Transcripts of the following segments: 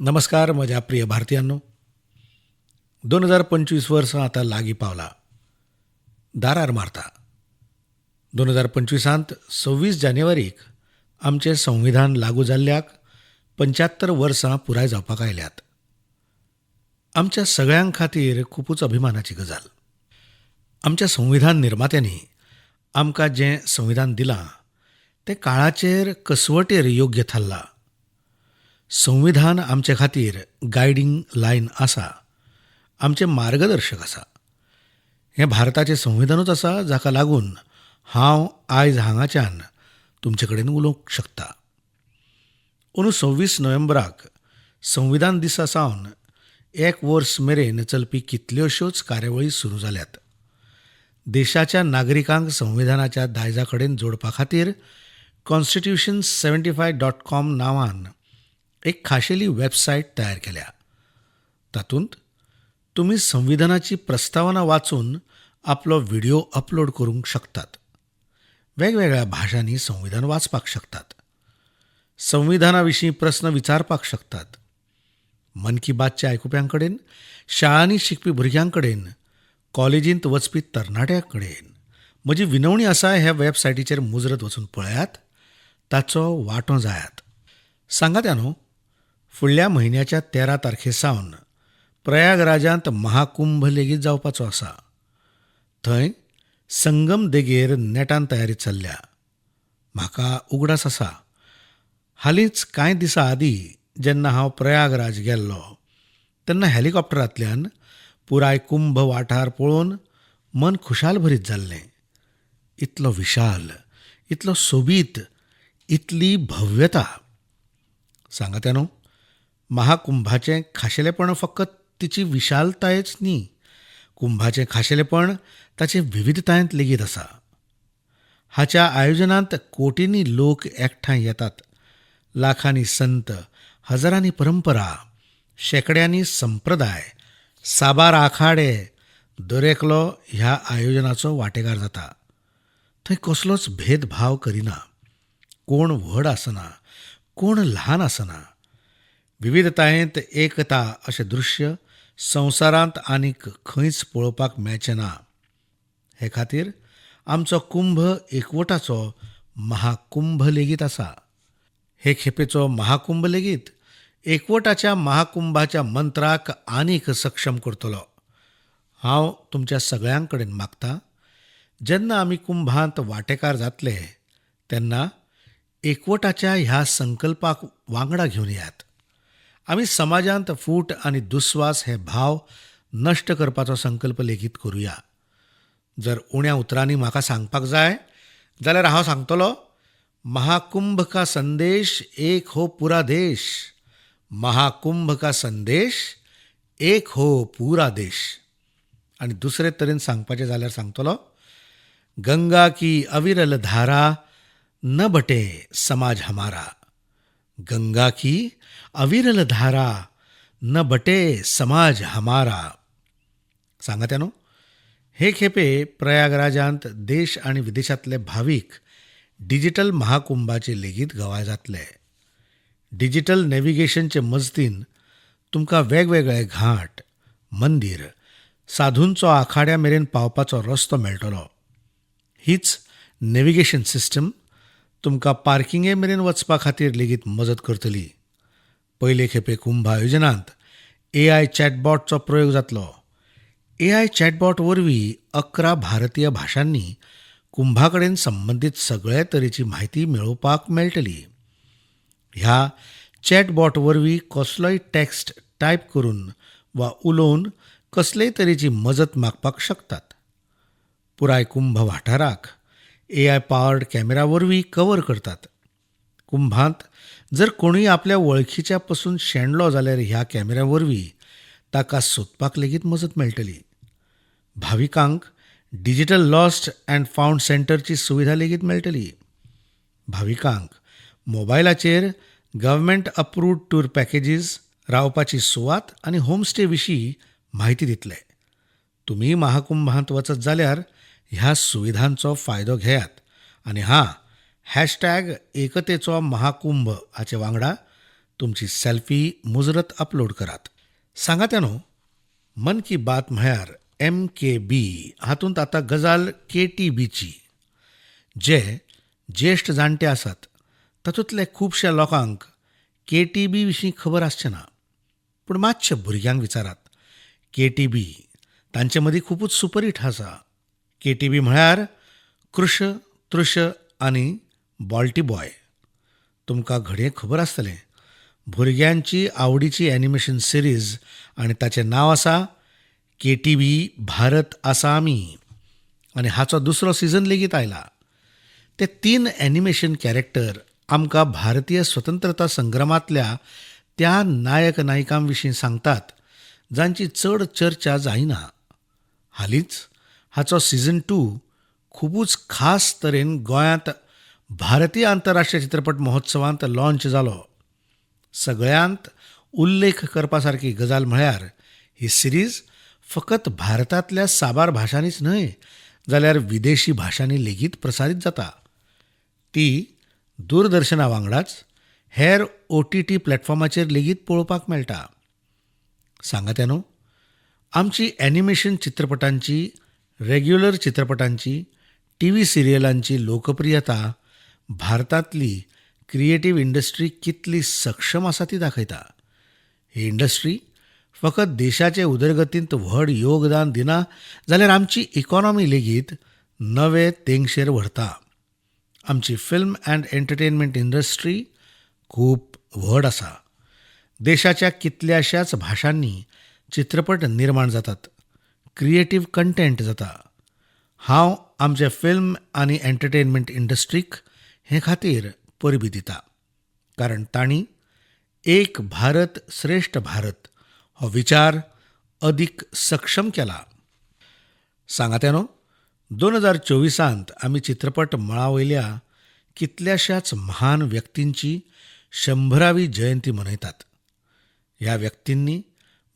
नमस्कार माझ्या प्रिय भारतीयांनो. 2025 वर्ष आता लागी पावला, दारार मारता. 2025 26 जानेवारीक आमचे संविधान लागू जाल्ल्याक 75 वर्सां पुराय जावपाक आयल्यात. आमच्या सगळ्यां खातीर खूपच अभिमानाची गजाल. आमच्या संविधान निर्मात्यांनी आमकां जें संविधान दिलां तें काळाचेर कसवटेर योग्य थारलां. संविधान आमचे खातीर गायडींग लायन आसा, आमचें मार्गदर्शक आसा. हें भारताचें संविधानूच आसा जाका लागून हांव आयज हांगाच्यान तुमचे कडेन उलोवंक शकता. अंदू 26 नोव्हेंबराक संविधान दिसा सावन 1 वर्स मेरेन चलपी कितल्योश्योच कार्यावळी सुरू जाल्यात. देशाच्या नागरिकांक संविधानाच्या दायजा कडेन जोडपा खातीर constitution75.com नांवान एक खाशेली वेबसायट तयार केल्या. तातूंत तुमी संविधानाची प्रस्तावना वाचून आपलो व्हिडिओ अपलोड करूंक शकतात. वेगवेगळ्या भाशांनी संविधान वाचपाक शकतात. संविधाना विशीं प्रस्न विचारपाक शकतात. मन की बातच्या आयकुप्यां कडेन, शाळांनी शिकपी भुरग्यां कडेन, कॉलेजींत वचपी तरणाट्यां कडेन म्हजी विनवणी आसा, ह्या वेबसायटीचेर मुजरत वचून पळयात, ताचो वांटो जायात. सांगात्यानो, फुडल्या म्हयन्याच्या 13 तारखेसावन प्रयागराजांत महाकुंभ लेगीत जावपाचो आसा. थंय संगम देगेर नेटान तयारी चल्ल्या. म्हाका उगडास आसा. हालींच कांय दिसां आदीं जेन्ना हांव प्रयागराज गेल्लो तेन्ना हॅलिकॉप्टरांतल्यान पुराय कुंभ वाठार पळोवन मन खुशाल भरीत जाल्लें. इतलो विशाल, इतलो सोबीत, इतली भव्यता. सांगात्यानो, महाकुंभाचें खाशेलेपण फकत तिची विशालतायच न्ही, कुंभाचें खाशेलेपण ताचे विविधतायेंत लेगीत आसा. हाच्या आयोजनांत कोटींनी लोक एकठांय येतात. लाखांनी संत, हजारांनी परंपरा, शेकड्यांनी संप्रदाय, साबार आखाडे दरेकलो ह्या आयोजनाचो वांटेकार जाता. थंय कसलोच भेदभाव करिना. कोण व्हड आसना, कोण ल्हान आसना. विविधतायेंत एकता अशें दृश्य संवसारांत आनीक खंयच पळोवपाक मेळचें ना. हे खातीर आमचो कुंभ एकवटाचो महाकुंभ लेगीत आसा. हे खेपेचो महाकुंभ लेगीत एकवटाच्या महाकुंभाच्या मंत्राक आनीक सक्षम करतलो. हांव तुमच्या सगळ्यां कडेन मागतां, जेन्ना आमी कुंभांत वांटेकार जातले तेन्ना एकवटाच्या ह्या संकल्पाक वांगडा घेवन येयात. आमी समाजांत फूट आनी दुस्वास हे भाव नश्ट करपाचो संकल्प लेगीत करुया. जर उण्या उतरांनी म्हाका सांगपाक जाय जाल्यार हांव सांगतलों, महाकुंभ का संदेश एक हो पूरा देश. महाकुंभ का संदेश एक हो पूरा देश. आनी दुसरे तरेन सांगपाचें जाल्यार सांगतलों, गंगा की अविरल धारा न बटे समाज हमारा. गंगा की अविरल धारा न बटे समाज हमारा. सांगात्यानो, हे खेपे प्रयागराजांत देश आनी विदेशांतले भावीक डिजिटल महाकुंभाचे लेगीत गवाय जातले. डिजिटल नॅव्हिगेशनचे मजतीन तुमकां वेगवेगळे घाट, मंदीर, साधूंचो आखाड्या मेरेन पावपाचो रस्तो मेळटलो. हीच नॅव्हिगेशन सिस्टम तुमकां पार्किंगे मेरेन वचपा खातीर लेगीत मजत करतली. पयले खेपे कुंभ आयोजनांत AI चॅटबॉटचो प्रयोग जातलो. AI चॅटबॉट वरवीं 11 भारतीय भाशांनी कुंभा कडेन संबंदीत सगळे तरेची म्हायती मेळोवपाक मेळटली. ह्या चॅटबॉट वरवीं कसलोय टॅक्स्ट टायप करून वा उलोवन कसलेय तरेची मजत मागपाक शकतात. पुराय कुंभ वाठाराक AI पावर्ड कॅमेरा वरवीं कवर करतात. कुंभांत जर कोणूय आपल्या वळखीच्या पासून शेणलो जाल्यार ह्या कॅमेऱ्या वरवीं ताका सोदपाक लेगीत मजत मेळटली. भाविकांक डिजिटल लॉस्ट अँड फाउंड सेंटरची सुविधा लेगीत मेळटली. भाविकांक मोबायलाचेर गव्हर्मेंट अप्रूव्ड टूर पॅकेजीस, रावपाची सुवात आनी होमस्टे विशीं म्हायती दितले. तुमी महाकुंभांत वचत जाल्यार ह्या सुविधांचो फायदो घेयात. आनी एकतेचो महाकुंभ हाचे वांगडा तुमची सेल्फी मुजरत अपलोड करात. सांगात्यानो, मन की बात म्हळ्यार MKB हातूंत आतां गजाल KTBची. जे ज्येश्ठ जाणटे आसात तातूंतले खुबशा लोकांक KTB विशीं खबर आसचें ना. पूण मातशे भुरग्यांक विचारात. KTB तांचे मदीं खूबच सुपरहीट आसा. KTB म्हळ्यार कृश, तृश आनी बॉल्टी बॉय. तुमकां घडये खबर आसतलें, भुरग्यांची आवडीची एनिमेशन सिरीज आनी ताचें नांव आसा KTB भारत आसा आमी. आनी हाचो दुसरो सीझन लेगीत आयला. ते 3 एनिमेशन कॅरेक्टर आमकां भारतीय स्वतंत्रता संग्रामांतल्या त्या नायक नायिकां विशीं सांगतात जांची चड चर्चा जायना. हालींच हाचो सीझन 2 खूबच खास तरेन गोंयांत भारतीय आंतरराष्ट्रीय चित्रपट महोत्सवांत लॉन्च जालो. सगळ्यांत उल्लेख करपा सारकी गजाल म्हळ्यार ही सिरीज फकत भारतांतल्या साबार भाशांनीच न्हय जाल्यार विदेशी भाशांनी लेगीत प्रसारीत जाता. ती दूरदर्शना वांगडाच हेर OTT प्लॅटफॉर्माचेर लेगीत पळोवपाक मेळटा. सांगात्यानो, आमची एनिमेशन चित्रपटांची, रेग्युलर चित्रपटांची, TV सिरियलांची लोकप्रियता भारतांतली क्रिएटीव्ह इंडस्ट्री कितली सक्षम आसा ती दाखयता. ही इंडस्ट्री फकत देशाचे उदरगतींत व्हड योगदान दिना जाल्यार आमची इकॉनॉमी लेगीत नवे तेंगशेर व्हरता. आमची फिल्म अँड एंटरटेनमेंट इंडस्ट्री खूब व्हड आसा. देशाच्या कितल्याशाच भाशांनी चित्रपट निर्माण जातात, क्रिएटीव्ह कंटेंट जाता. हांव आमचे फिल्म आनी एंटरटेनमेंट इंडस्ट्रीक हे खातीर परबी दिता, कारण तांणी एक भारत श्रेष्ठ भारत हो विचार अदीक सक्षम केला. सांगात्यानो, 2024 आमी चित्रपट मळावयल्या कितल्याशाच महान व्यक्तींची 100वी जयंती मनयतात. ह्या व्यक्तींनी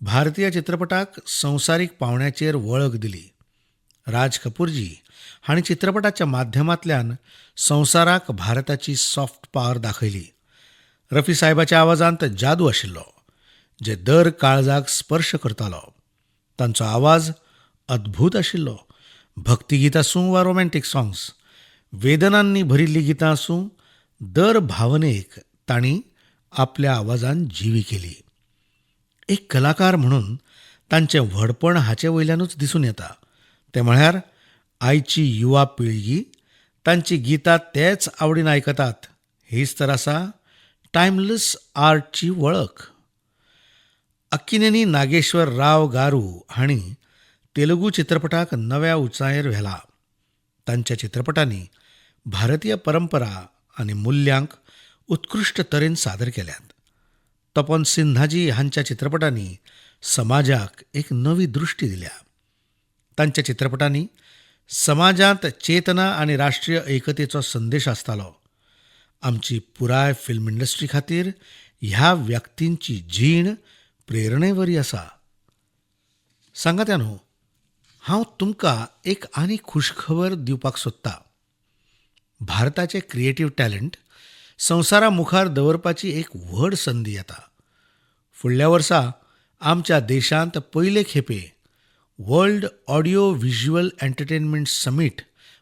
भारतीय चित्रपटाक संवसारीक पावंड्याचेर वळख दिली. राज कपूरजी हांणी चित्रपटाच्या माध्यमांतल्यान संवसाराक भारताची सॉफ्ट पॉवर दाखयली. रफी साहेबाच्या आवाजांत जादू आशिल्लो, जे दर काळजाक स्पर्श करतालो. तांचो आवाज अद्भुत आशिल्लो. भक्तिगीत आसूं वा रोमॅन्टिक सॉंग्स, वेदनांनी भरिल्लीं गितां आसूं, दर भावनेक तांणी आपल्या आवाजान जिवी केली. एक कलाकार म्हणून तांचें व्हडपण हाचे वयल्यानूच दिसून येता. ते म्हळ्यार आयची युवा पिळगी तांची गितां तेच आवडीन आयकतात. हीच तर आसा टायमलेस आर्टची वळख. अक्किनेनी नागेश्वर राव गारू हांणी तेलुगू चित्रपटाक नव्या उंचायेर व्हेला. तांच्या चित्रपटांनी भारतीय परंपरा आनी मुल्यांक उत्कृश्ट तरेन सादर केल्यात. तपन सिन्हाजी हांच्या चित्रपटांनी समाजाक एक नवी दृश्टी दिल्या. तांच्या चित्रपटांनी समाजांत चेतना आनी राष्ट्रीय एकतेचो संदेश आसतालो. आमची पुराय फिल्म इंडस्ट्री खातीर ह्या व्यक्तींची जीण प्रेरणेवरी आसा. सांगात्यानो, हांव तुमकां एक आनी खुशखबर दिवपाक सोदतां. भारताचे क्रिएटीव्ह टॅलंट संवसारा मुखार दवरपाची एक व्हड संदी येता. फुडल्या वर्सा आमच्या देशांत पयले खेपे world audio visual entertainment summit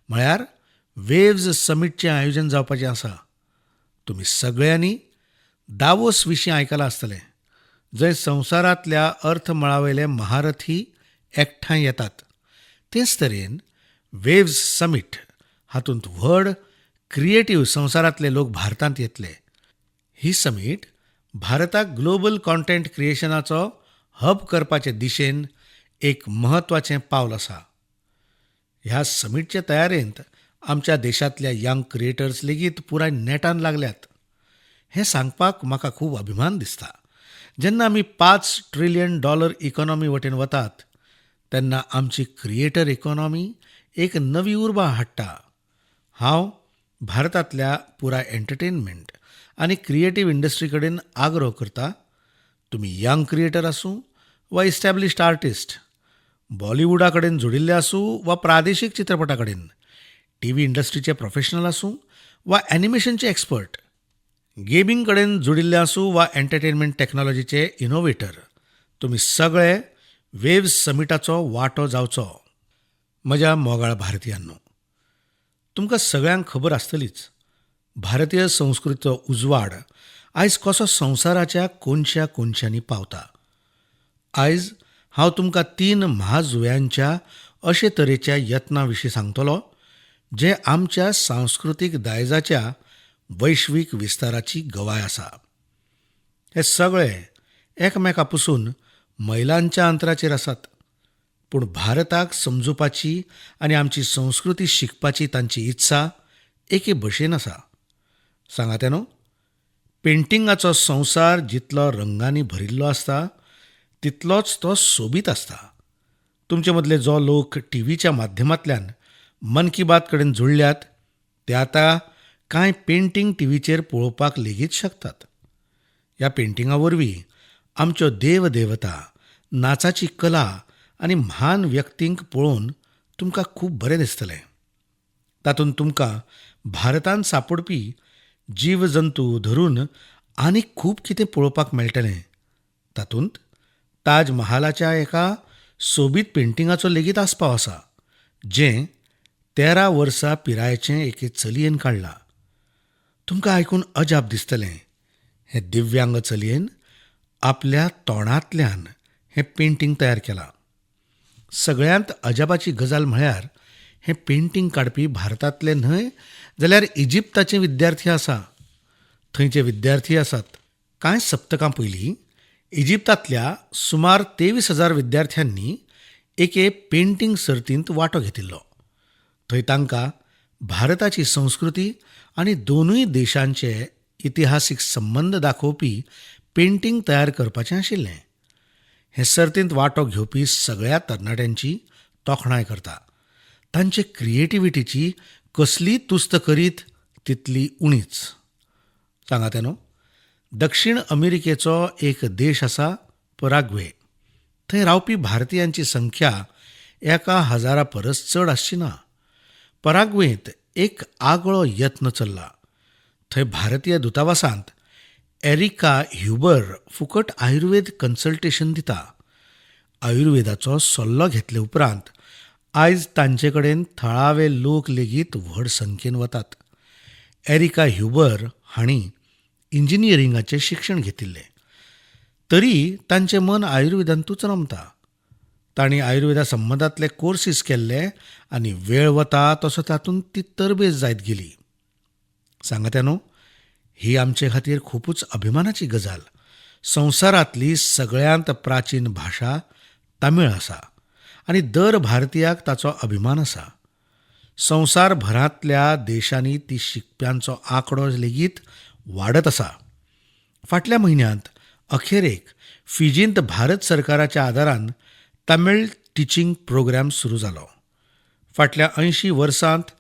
म्हळ्यार वेव्ज समीटचें आयोजन जावपाचें आसा. तुमी सगळ्यांनी दावोस विशीं आयकलां आसतलें, जंय संवसारांतल्या अर्थमळावयले महारथी एकठांय येतात. तेच तरेन वेव्ज समीट हातूंत व्हड क्रिएटीव्ह संवसारांतले लोक भारतांत येतले. ही समीट भारताक ग्लोबल कॉन्टेंट क्रिएशनाचो हब करपाचे दिशेन एक म्हत्वाचें पावल आसा. ह्या समीटचे तयारेंत आमच्या देशांतल्या यंग क्रिएटर्स लेगीत पुराय नेटान लागल्यात. हें सांगपाक म्हाका खूब अभिमान दिसता. जेन्ना आमी $5 ट्रिलियन इकॉनॉमी वटेन वतात तेन्ना आमची क्रिएटर इकॉनॉमी एक नवी उर्बा हाडटा. हांव भारतांतल्या पुराय एंटरटेनमेंट आनी क्रिएटीव्ह इंडस्ट्री कडेन आग्रह करता. तुमी यंग क्रिएटर आसूं वा इस्टॅब्लिश्ड आर्टिस्ट, बॉलिवूडा कडेन जोडिल्ले आसूं वा प्रादेशीक चित्रपटा कडेन, TV इंडस्ट्रीचे प्रोफेशनल आसूं वा एनिमेशनचे एक्सपर्ट, गेमिंग कडेन जुडिल्ले आसूं वा एंटरटेनमेंट टॅक्नॉलॉजीचे इनोव्हेटर, तुमी सगळे वेव्स समिटाचो वांटो जावचो. म्हज्या मोगाळ भारतीयांनो, तुमकां सगळ्यांक खबर आसतलीच, भारतीय संस्कृतीचो उजवाड आयज कसो संवसाराच्या कोनशा कोनशांनी पावता. आयज हांव तुमकां 3 म्हाजुंव्यांच्या अशे तरेच्या यत्नां विशीं सांगतलों जे आमच्या सांस्कृतीक दायजाच्या वैश्वीक विस्ताराची गवाय आसा. हे सगळे एकामेका पसून मैलांच्या अंतराचेर आसात, पूण भारताक समजुपाची आनी आमची संस्कृती शिकपाची तांची इत्सा एके भशेन आसा. सांगात न्हू, पेंटिंगाचो संवसार जितलो रंगांनी भरिल्लो आसता तितलोच तो सोबीत आसता. तुमचे मदले जो लोक टीव्हीच्या माध्यमांतल्यान मन की बात कडेन जुळल्यात ते आतां कांय पेंटिंग टीव्हीचेर पळोवपाक लेगीत शकतात. ह्या पेंटिंगा वरवीं आमच्यो देवदेवता, नाचाची कला आनी म्हान व्यक्तींक पळोवन तुमकां खूब बरें दिसतलें. तातूंत तुमकां भारतांत सांपडपी जीवजंतू धरून आनीक खूब कितें पळोवपाक मेळटलें. तातूंत ताज महालाच्या एका सोबीत पेंटिंगाचो लेगीत आस्पाव आसा, जें 13 वर्सां पिरायेचे एके चलयेन काडलां. तुमकां आयकून अजाप दिसतलें. हे दिव्यांग चलयेन आपल्या तोंडांतल्यान हें पेंटिंग तयार केलां. सगळ्यांत अजापाची गजाल म्हळ्यार हें पेंटिंग काडपी भारतांतले न्हय जाल्यार इजिप्ताचे विद्यार्थी आसा. थंयचे विद्यार्थी आसात. कांय सप्तकां पयलीं इजिप्तांतल्या सुमार 23,000 विद्यार्थ्यांनी एके पेंटिंग सर्तींत वांटो घेतिल्लो. थंय तांकां भारताची संस्कृती आनी दोनूय देशांचे इतिहासीक संबंद दाखोवपी पेंटिंग तयार करपाचें आशिल्लें. हे सर्तींत वांटो घेवपी सगळ्या तरणाट्यांची तोखणाय करता. तांचे क्रिएटिव्हिटीची कसली तुस्त करीत तितली उणीच. सांगात न्हू, दक्षिण अमेरिकेचो एक देश आसा पराग्वे. थंय रावपी भारतीयांची संख्या 1,000 परस चड आसची ना. पराग्वेंत एक आगळो यत्न चल्ला. थंय भारतीय दुतावासांत एरिका ह्युबर फुकट आयुर्वेद कन्सल्टेशन दिता. आयुर्वेदाचो सल्लो घेतले उपरांत आयज तांचे कडेन थळावे लोक लेगीत व्हड संख्येन वतात. एरिका ह्युबर हांणी इंजिनियरिंगाचें शिक्षण घेतिल्लें, तरी तांचें मन आयुर्वेदांतूच रमता. तांणी आयुर्वेदा संबंदांतले कोर्सीस केल्ले आनी वेळ वता तसो तातूंत ती तरबेज जायत गेली. सांगात न्हू, ही आमचे खातीर खूबच अभिमानाची गजाल. संवसारांतली सगळ्यांत प्राचीन भाशा तामीळ आसा आनी दर भारतीयाक ताचो अभिमान आसा. संवसारभरांतल्या देशांनी ती शिकप्यांचो आंकडो लेगीत वाडत आसा. फाटल्या म्हयन्यांत अखेरेक फिजींत भारत सरकाराच्या आदारान तामीळ टिचींग प्रोग्राम सुरू जालो. फाटल्या 80 वर्सांत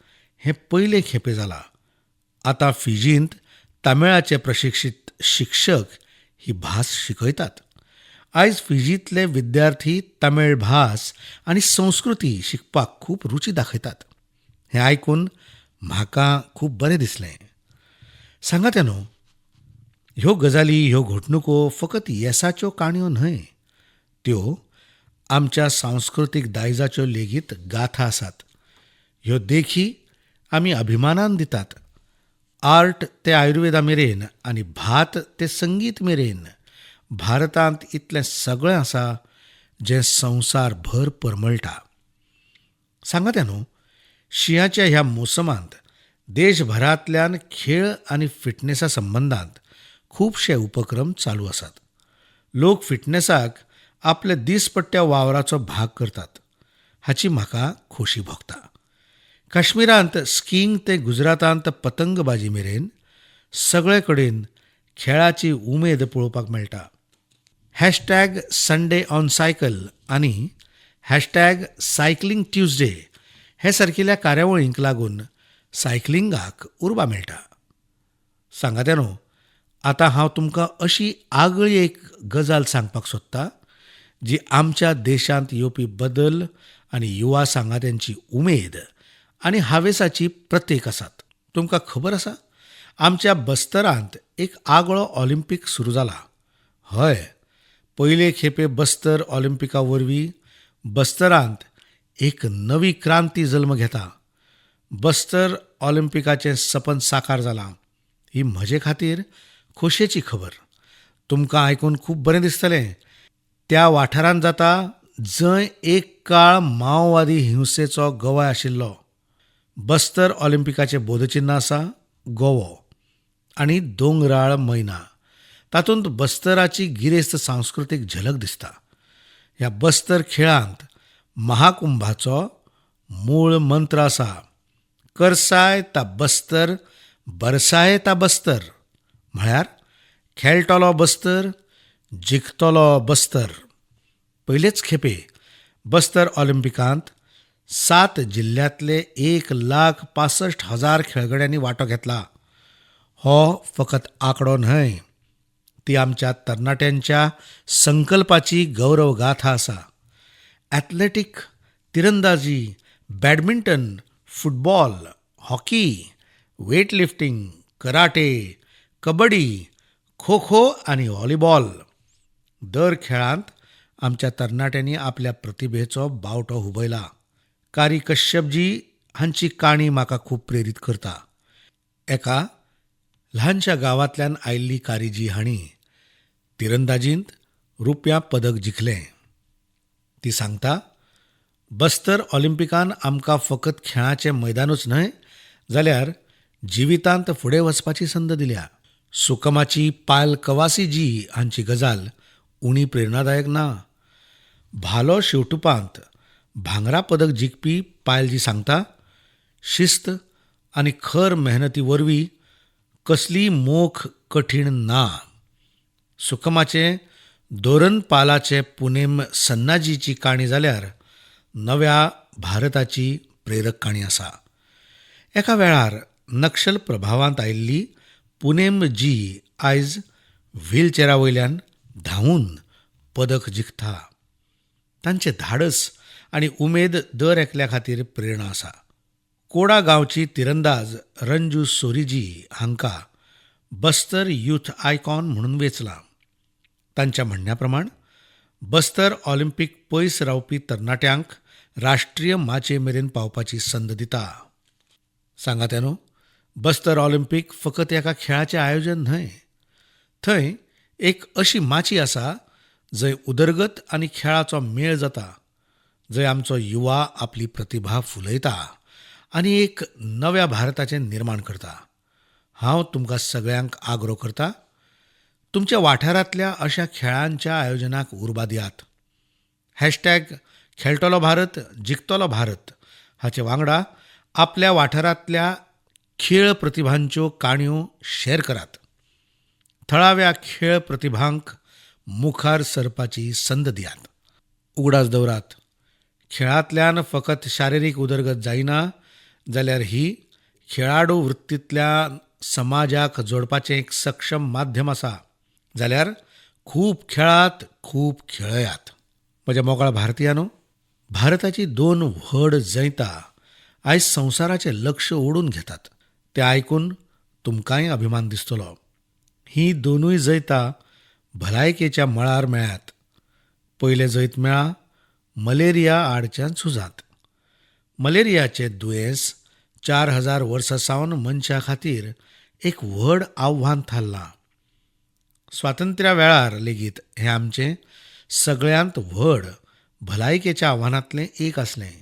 हें पयले खेपे जालां. आतां फिजींत तामिळाचे प्रशिक्षीत शिक्षक ही भास शिकयतात. आयज फिजींतले विद्यार्थी तामीळ भास आनी संस्कृती शिकपाक खूब रुची दाखयतात. हें आयकून म्हाका खूब बरें दिसलें. सांगात न्हू, ह्यो गजाली, ह्यो घडणुको फकत येसाच्यो काणयो न्हय, त्यो आमच्या सांस्कृतीक दायजाच्यो लेगीत गाथा आसात. ह्यो देखी आमी अभिमानान दितात. आर्ट ते आयुर्वेदा मेरेन आनी भात ते संगीत मेरेन भारतांत इतलें सगळें आसा जें संवसारभर परमळटा. सांगात न्हू, शिंयाच्या ह्या मोसमांत देशभरांतल्यान खेळ आनी फिटनेसा संबंदांत खुबशे उपक्रम चालू आसात. लोक फिटनेसाक आपले दिसपट्ट्या वावराचो भाग करतात. हाची म्हाका खोशी भोगता. काश्मीरांत स्कीइंग ते गुजरातांत पतंगबाजी मेरेन सगळे कडेन खेळाची उमेद पळोवपाक मेळटा. #संडे ऑन सायकल आनी #सायकलिंग ट्यूजडे हे सारकिल्या कार्यावळींक लागून सायकलिंगाक उर्बा मेळटा. सांगात न्हू, आतां हांव तुमकां अशी आगळी एक गजाल सांगपाक सोदतां जी आमच्या देशांत येवपी बदल आनी युवा सांगात्यांची उमेद आनी हावेसाची प्रतीक आसात. तुमकां खबर आसा, आमच्या बस्तरांत एक आगळो ऑलिंपीक सुरू जाला. हय, पयले खेपे बस्तर ऑलिंपिका वरवीं बस्तरांत एक नवी क्रांती जल्म घेता. बस्तर ऑलिंपिकाचें सपन साकार जालां. ही म्हजे खातीर खोशयेची खबर. तुमकां आयकून खूब बरें दिसतलें. त्या वाठारांत जाता जंय एक काळ माओवादी हिंसेचो गवय आशिल्लो. बस्तर ऑलिंपिकाचें बोधचिन्ह आसा गोवो आनी दोंगराळ मैना. तातूंत बस्तराची गिरेस्त सांस्कृतीक झलक दिसता. ह्या बस्तर खेळांत महाकुंभाचो मूळ मंत्र आसा, करसाय ता बस्तर, बरसाय ता बस्तर. म्हळ्यार खेळटलो बस्तर, जिखतलो बस्तर. पयलेच खेपे बस्तर ऑलिंपिकांत 7 जिल्ल्यांतले 1,65,000 खेळगड्यांनी वांटो घेतला. हो फकत आंकडो न्हय, ती आमच्या तरणाट्यांच्या संकल्पाची गौरव गाथा आसा. ॲथलेटीक, तिरंदाजी, badminton, football, hockey, weightlifting, karate, kabaddi, kho kho आनी व्हॉलीबॉल. दर खेळांत आमच्या तरणाट्यांनी आपल्या प्रतिभेचो बावटो हुबयला. कारी कश्यपजी हांची काणी म्हाका खूब प्रेरीत करता. एका ल्हानशा गांवांतल्यान आयिल्ली कारीजी हांणी तिरंदाजींत रुप्या पदक जिखलें. ती सांगता, बस्तर ऑलिंपिकान आमकां फकत खेळाचें मैदानूच न्हय, जाल्यार जिवितांत फुडें वचपाची संद दिल्या. सुकमाची पायल कवासीजी हांची गजाल उणी प्रेरणादायक ना. भालो शेवटुपांत भांगरा पदक जिखपी पायलजी सांगता, शिस्त आनी खर मेहनती वरवीं कसली मोख कठीण ना. सुकमाचे दोरनपालाचे पुनेम सन्नाजीची काणी जाल्यार नव्या भारताची प्रेरक काणी आसा. एका वेळार नक्षल प्रभावांत आयिल्ली पुनेम जी आयज व्हीलचॅरा वयल्यान धांवून पदक जिखता. तांचें धाडस आनी उमेद दर एकल्या खातीर प्रेरणा आसा. कोडा गांवची तिरंदाज रंजू सोरीजी हांकां बस्तर यूथ आयकॉन म्हणून वेंचलां. तांच्या म्हणण्या प्रमाण बस्तर ऑलिंपीक पयस रावपी तरणाट्यांक राष्ट्रीय माचे मेरेन पावपाची संद दिता. सांगात न्हू, बस्तर ऑलिंपीक फकत एका खेळाचें आयोजन न्हय. थंय एक अशी माची आसा जंय उदरगत आनी खेळाचो मेळ जाता, जंय आमचो युवा आपली प्रतिभा फुलयता आनी एक नव्या भारताचें निर्माण करता. हांव तुमकां सगळ्यांक आग्रो करतां, तुमच्या वाठारांतल्या अशा खेळांच्या आयोजनाक उर्बा दियात. हॅशटॅग खेळटलो भारत, जिखतलो भारत हाचे वांगडा आपल्या वाठारांतल्या खेळ प्रतिभांच्यो काणयो शॅर करात. थळाव्या खेळ प्रतिभांक मुखार सरपाची संद दियात. उगडास दवरात. खेळांतल्यान फकत शारिरीक उदरगत जायना, जाल्यार ही खेळाडू वृत्तींतल्या समाजाक जोडपाचें एक सक्षम माध्यम आसा. जाल्यार खूब खेळात, खूब खेळयात. म्हज्या मोकळ्या भारतीयांनो, भारताची 2 व्हड जैतां आयज संवसाराचें लक्ष ओडून घेतात. तें आयकून तुमकांय अभिमान दिसतलो. ही दोनूय जैतां भलायकेच्या मळार मेळ्ळ्यात. पयलें जैत मेळ्ळां मलेरिया आडच्या झुजांत. मलेरियाचें दुयेंस 4000 वर्सां सावन मनशा खातीर एक व्हड आव्हान थारलां. स्वातंत्र्या वेळार लेगीत हें आमचें सगळ्यांत व्हड भलायकेच्या आव्हानांतलें एक आसलें.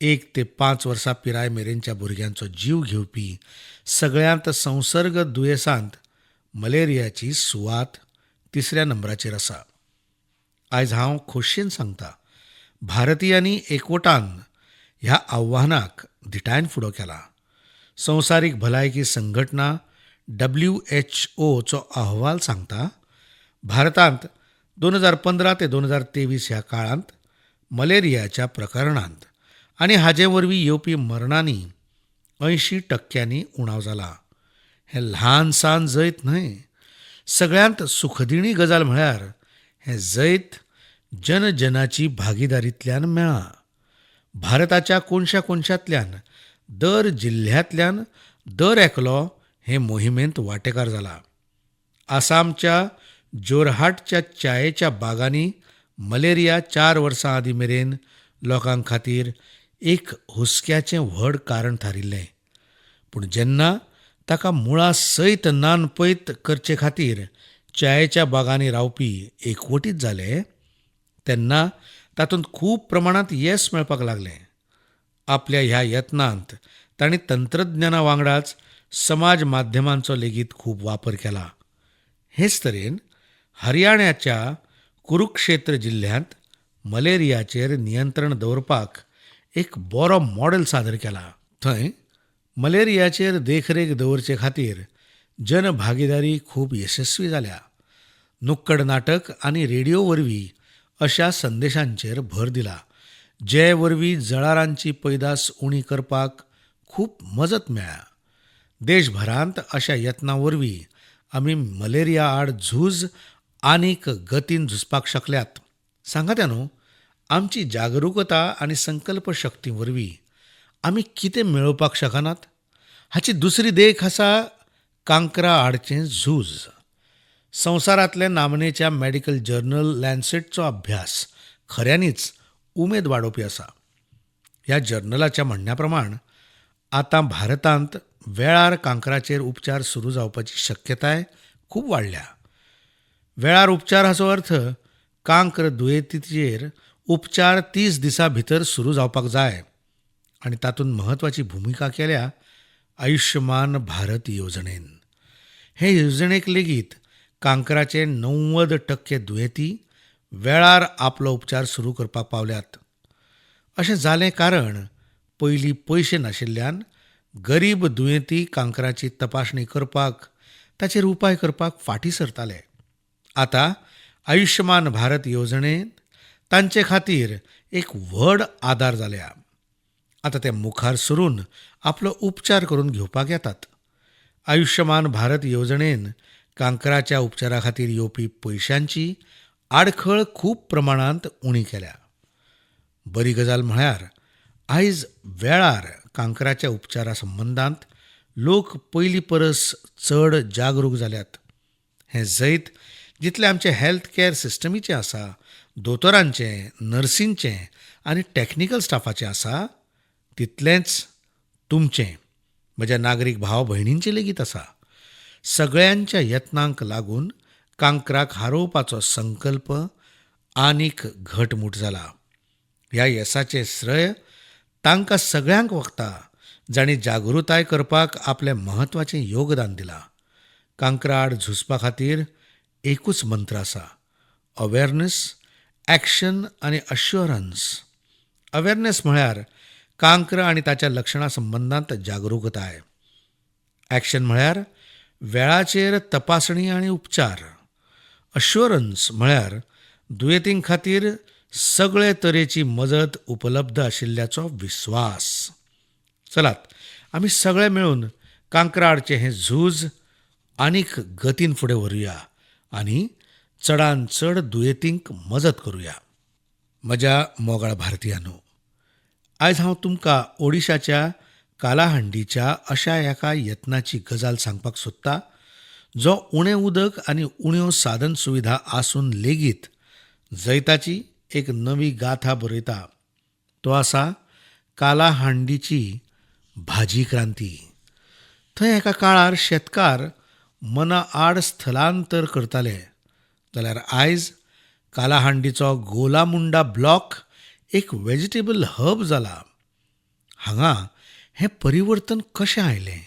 1 ते 5 वर्सां पिराय मेरेनच्या भुरग्यांचो जीव घेवपी सगळ्यांत संसर्ग दुयेंसांत मलेरियाची सुवात 3ऱ्या नंबराचेर आसा. आयज हांव खोशयेन सांगतां, भारतीयांनी एकवटान ह्या आव्हानाक धिटायन फुडो केला. संवसारीक भलायकी संघटना WHO चो अहवाल सांगता, भारतांत 2015 ते 2023 ह्या काळांत मलेरियाच्या प्रकरणांत आनी हाचे वरवीं येवपी मरणांनी 80% उणाव जाला. हें ल्हानसान जैत न्हय. सगळ्यांत सुखदिणी गजाल म्हळ्यार हें जैत जनजनाची भागीदारींतल्यान मेळ्ळां. भारताच्या कोणशांतल्यान, दर जिल्ल्यांतल्यान दर एकलो हे मोहिमेंत वांटेकार जाला. आसामच्या जोरहाटच्या च्यायेच्या बागांनी मलेरिया 4 वर्सां आदीं मेरेन लोकां खातीर एक हुस्क्याचें व्हड कारण थारिल्लें. पूण जेन्ना ताका मुळा सयत नानपैत करचे खातीर च्यायेच्या बागांनी रावपी एकवटीत जाले तेन्ना तातूंत खूब प्रमाणांत येस मेळपाक लागलें. आपल्या ह्या यत्नांत तांणी तंत्रज्ञाना वांगडाच समाज माध्यमांचो लेगीत खूब वापर केला. हेच तरेन हरियाणाच्या कुरुक्षेत्र जिल्ल्यांत मलेरियाचेर नियंत्रण दवरपाक एक बरो मॉडेल सादर केला. थंय मलेरियाचेर देखरेख दवरचे खातीर जनभागीदारी खूब यशस्वी जाल्या. नुक्कड नाटक आनी रेडिओ वरवीं अशा संदेशांचेर भर दिला, जे वरवीं जळारांची पैदास उणी करपाक खूब मजत मेळ्ळ्या. देशभरांत अशा यत्नां वरवीं आमी मलेरिया आड झूज आनीक गतीन झुजपाक शकल्यात. सांगात्या न्हू, आमची जागरूकता आनी संकल्प शक्ती वरवीं आमी कितें मेळोवपाक शकनात? हाची दुसरी देख आसा कांकरा आडचें झूज. संवसारांतल्या नामनेच्या मेडिकल जर्नल लॅन्सेटचो अभ्यास खऱ्यांनीच उमेद वाडोवपी आसा. ह्या जर्नलाच्या म्हणण्या प्रमाण आतां भारतांत वेळार कांकराचेर उपचार सुरू जावपाची शक्यताय खूब वाडल्या. वेळार उपचार हाचो अर्थ कांक्र दुयेंतीचेर उपचार 30 दिसां भितर सुरू जावपाक जाय आनी तातूंत म्हत्वाची भुमिका केल्या आयुश्यमान भारत येवजणेन. हे येवजणेक लेगीत कांकराचे 90% दुयेंती वेळार आपलो उपचार सुरू करपाक पावल्यात. अशें जालें कारण पयलीं पयशे नाशिल्ल्यान गरीब दुयेंती कांकराची तपासणी करपाक, ताचेर उपाय करपाक फाटीं सरताले. आतां आयुश्यमान भारत येवजणेन तांचे खातीर एक व्हड आदार जाल्या. आतां ते मुखार सरून आपलो उपचार करून घेवपाक येतात. आयुश्यमान भारत येवजणेन कांकराच्या उपचारा खातीर येवपी पयशांची आडखळ खूब प्रमाणांत उणी केल्या. बरी गजाल म्हळ्यार आयज वेळार कांकराच्या उपचारा संबंदांत लोक पयलीं परस चड जागरूक जाल्यात. हें जैत जितलें आमचें हेल्थ कॅर सिस्टमीचें आसा, दोतोरांचें, नर्सींचें आनी टॅक्निकल स्टाफाचें आसा, तितलेंच तुमचें, म्हज्या नागरीक भाव भयणींचें लेगीत आसा. सगळ्यांच्या यत्नांक लागून कांकराक हारोवपाचो संकल्प आनीक घटमूट जाला. ह्या येसाचें श्रेय तांकां सगळ्यांक वखता, जांणी जागृताय करपाक आपलें म्हत्वाचें योगदान दिलां. कांकरा आड झुजपा खातीर एकूच मंत्र आसा: अवेरनेस, एक्शन आनी अश्युरन्स. अवेरनेस म्हळ्यार कांक्र आनी ताच्या लक्षणां संबंदांत जागरूकताय. एक्शन म्हळ्यार वेळाचेर तपासणी आनी उपचार. अश्युरन्स म्हळ्यार दुयेंतीं खातीर सगळे तरेची मजत उपलब्ध आशिल्ल्याचो विस्वास. चलात आमी सगळे मेळून कांकरा आडचें हें झूज आनीक गतीन फुडें व्हरुया आनी चडांत चड दुयेंतींक मजत करुया. म्हज्या मोगाळ भारतीयांनो, आयज हांव तुमकां ओडिशाच्या कालाहांडीच्या अशा एका यत्नाची गजाल सांगपाक सोदतां, जो उणें उदक आनी उण्यो साधन सुविधा आसून लेगीत जैताची एक नवी गाथा बरयता. तो आसा कालाहांडीची भाजी क्रांती. थंय एका काळार शेतकार मना आड स्थलांतर करताले, जाल्यार आयज कालाहांडीचो गोलामुंडा ब्लॉक एक वेजिटेबल हब जाला. हांगा हें परिवर्तन कशें आयलें?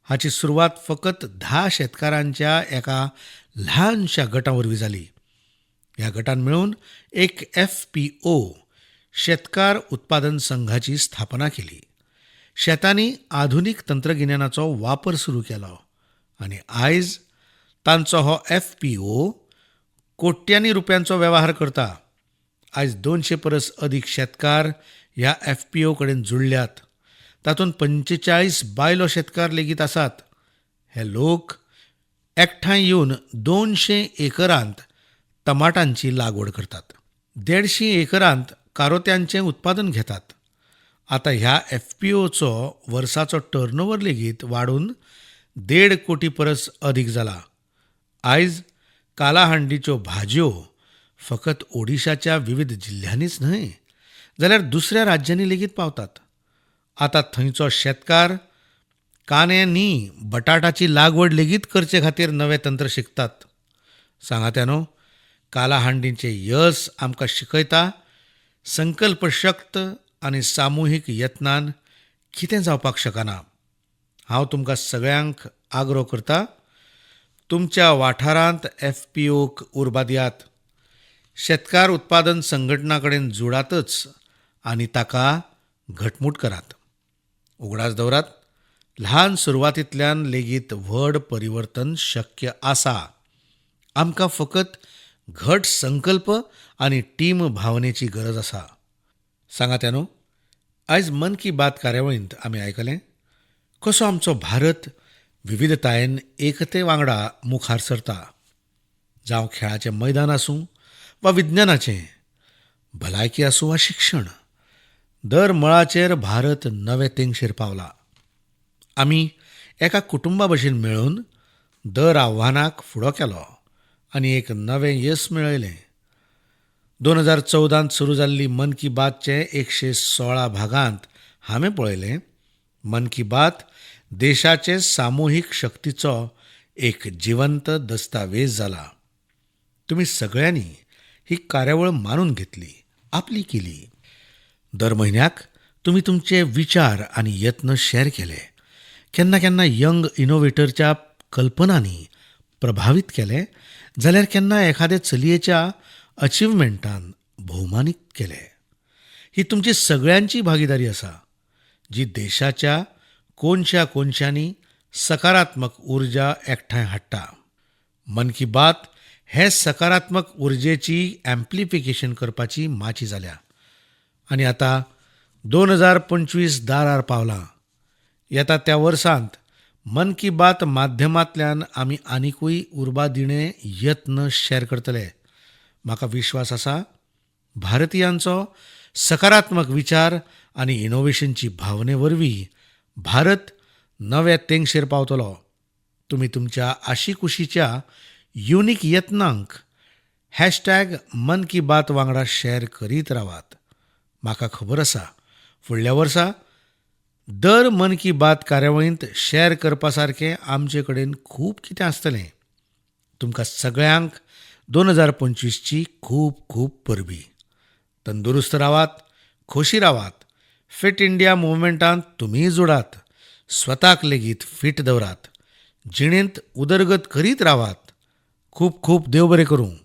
हाची सुरवात फकत 10 शेतकारांच्या एका ल्हानशा गटा वरवीं जाली. ह्या गटान मेळून एक FPO शेतकार उत्पादन संघाची स्थापना केली. शेतांनी आधुनीक तंत्रगिन्यानाचो वापर सुरू केलो आनी आयज तांचो हो FPO कोट्यांनी रुपयांचो वेव्हार करता. आयज 200 परस अदीक शेतकार ह्या FPO कडेन जुळल्यात. तातूंत 45 बायलो शेतकार लेगीत आसात. हे लोक एकठांय येवन 200 एकरांत टमाटांची लागवड करतात. 150 एकरांत कारोत्यांचें उत्पादन घेतात. आतां ह्या FPOचो वर्साचो टर्नओव्हर लेगीत वाडून 1.5 कोटी परस अधिक जाला. आयज कालाहांडीच्यो भाजयो फकत ओडिशाच्या विविध जिल्ह्यांनीच न्हय जाल्यार दुसऱ्या राज्यांनी लेगीत पावतात. आतां थंयचो शेतकार कांदे न्ही बटाटाची लागवड लेगीत करचे खातीर नवें तंत्र शिकतात. सांगात्या न्हू, कालाहांडीचें यश आमकां शिकयता संकल्पशक्त आनी सामुहीक यत्नान कितें जावपाक शकना. हांव तुमकां सगळ्यांक आग्रो करतां, तुमच्या वाठारांत FPOक उर्बा दियात. शेतकार उत्पादन संघटना कडेन जुडातच आनी ताका घटमूट करात. उगडास दवरात, ल्हान सुरवातींतल्यान लेगीत व्हड परिवर्तन शक्य आसा. आमकां फकत घट संकल्प आनी टीम भावनेची गरज आसा. सांगात्या न्हू, आयज मन की बात कार्यावळींत आमी आयकलें कसो आमचो भारत विविधतायेन एकते वांगडा मुखार सरता. जावं खेळाचें मैदान आसूं वा विज्ञानाचें, भलायकी आसूं वा शिक्षण, दर मळाचेर भारत नवे तेंगशेर पावला. आमी एका कुटुंबा भशेन मेळून दर आव्हानाक फुडो केलो आनी एक नवें येस मेळयलें. 2014 सुरू जाल्ली मन की बातचे 116 भागांत हांवें पळयलें, मन की बात देशाचे सामुहीक शक्तीचो एक जिवंत दस्तावेज जाला. तुमी सगळ्यांनी ही कार्यावळ मानून घेतली, आपली केली. दर म्हयन्याक तुमी तुमचे विचार आनी यत्न शेअर केले. केन्ना केन्ना यंग इनोव्हेटरच्या कल्पनांनी प्रभावीत केले, जाल्यार केन्ना एखाद्या चलयेच्या अचिव्हमेंटान भोवमानीत केले. ही तुमची सगळ्यांची भागीदारी आसा, जी देशाच्या कोणशा कोनशांनी सकारात्मक उर्जा एकठांय हाडटा. मन की बात हे सकारात्मक उर्जेची एम्प्लिफिकेशन करपाची माची जाल्या. आनी आतां 2025 दारार पावलां. येता त्या वर्सांत मन की बात माध्यमांतल्यान आमी आनिकूय उर्बा दिणे यत्न शेअर करतले. म्हाका विश्वास आसा, भारतीयांचो सकारात्मक विचार आनी इनोव्हेशनची भावने वरवीं भारत नव्या तेंगशेर पावतलो. तुमी तुमच्या आशिकुशीच्या युनिक यत्नांक #मन की बात वांगडा शेअर करीत रावात. म्हाका खबर आसा, फुडल्या वर्सा दर मन की बात कार्यावळींत शेअर करपा सारकें आमचे कडेन खूब कितें आसतलें. तुमकां सगळ्यांक 2025 ची खूब खूब परबीं. तंदुरुस्त रावात, खोशी रावात. फिट इंडिया मुवमेंटांत तुमीय जोडात. स्वताक लेगीत फिट दवरात. जिणेंत उदरगत करीत रावात. खूब खूब देव बरें करूं.